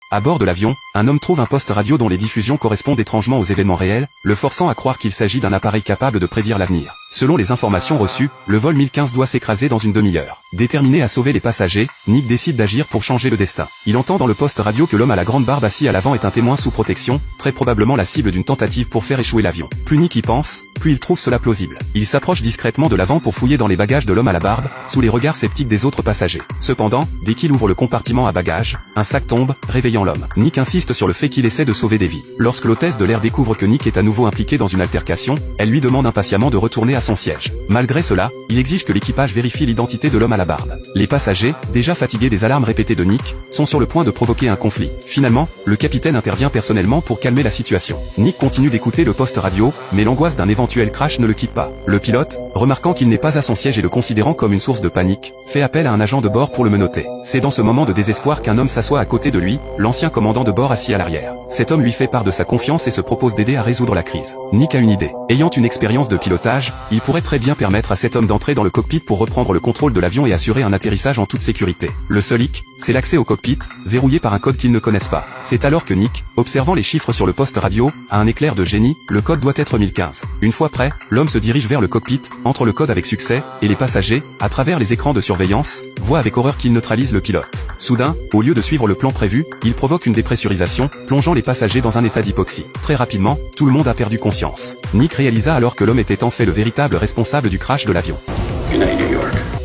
À bord de l'avion, un homme trouve un poste radio dont les diffusions correspondent étrangement aux événements réels, le forçant à croire qu'il s'agit d'un appareil capable de prédire l'avenir. Selon les informations reçues, le vol 1015 doit s'écraser dans une demi-heure. Déterminé à sauver les passagers, Nick décide d'agir pour changer le destin. Il entend dans le poste radio que l'homme à la grande barbe assis à l'avant est un témoin sous protection, très probablement la cible d'une tentative pour faire échouer l'avion. Plus Nick y pense, plus il trouve cela plausible. Il s'approche discrètement de l'avant pour fouiller dans les bagages de l'homme à la barbe, sous les regards sceptiques des autres passagers. Cependant, dès qu'il ouvre le compartiment à bagages, un sac tombe, réveillant l'homme. Nick insiste sur le fait qu'il essaie de sauver des vies. Lorsque l'hôtesse de l'air découvre que Nick est à nouveau impliqué dans une altercation, elle lui demande impatiemment de retourner à son siège. Malgré cela, il exige que l'équipage vérifie l'identité de l'homme à la barbe. Les passagers, déjà fatigués des alarmes répétées de Nick, sont sur le point de provoquer un conflit. Finalement, le capitaine intervient personnellement pour calmer la situation. Nick continue d'écouter le poste radio, mais l'angoisse d'un éventuel crash ne le quitte pas. Le pilote, remarquant qu'il n'est pas à son siège et le considérant comme une source de panique, fait appel à un agent de bord pour le menotter. C'est dans ce moment de désespoir qu'un homme s'assoit à côté de lui, l'ancien commandant de bord assis à l'arrière. Cet homme lui fait part de sa confiance et se propose d'aider à résoudre la crise. Nick a une idée. Ayant une expérience de pilotage, il pourrait très bien permettre à cet homme d'entrer dans le cockpit pour reprendre le contrôle de l'avion et assurer un atterrissage en toute sécurité. Le seul hic, c'est l'accès au cockpit, verrouillé par un code qu'ils ne connaissent pas. C'est alors que Nick, observant les chiffres sur le poste radio, a un éclair de génie, le code doit être 1015. Une fois prêt, l'homme se dirige vers le cockpit, entre le code avec succès, et les passagers, à travers les écrans de surveillance, voient avec horreur qu'il neutralise le pilote. Soudain, au lieu de suivre le plan prévu, il provoque une dépressurisation, plongeant les passagers dans un état d'hypoxie. Très rapidement, tout le monde a perdu conscience. Nick réalisa alors que l'homme était en fait le véritable responsable du crash de l'avion.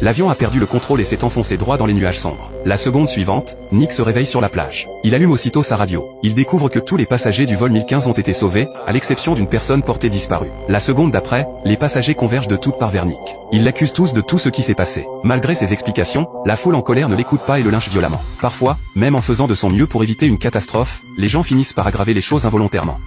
L'avion a perdu le contrôle et s'est enfoncé droit dans les nuages sombres. La seconde suivante, Nick se réveille sur la plage. Il allume aussitôt sa radio. Il découvre que tous les passagers du vol 1015 ont été sauvés, à l'exception d'une personne portée disparue. La seconde d'après, les passagers convergent de toutes parts vers Nick. Ils l'accusent tous de tout ce qui s'est passé. Malgré ses explications, la foule en colère ne l'écoute pas et le lynche violemment. Parfois, même en faisant de son mieux pour éviter une catastrophe, les gens finissent par aggraver les choses involontairement.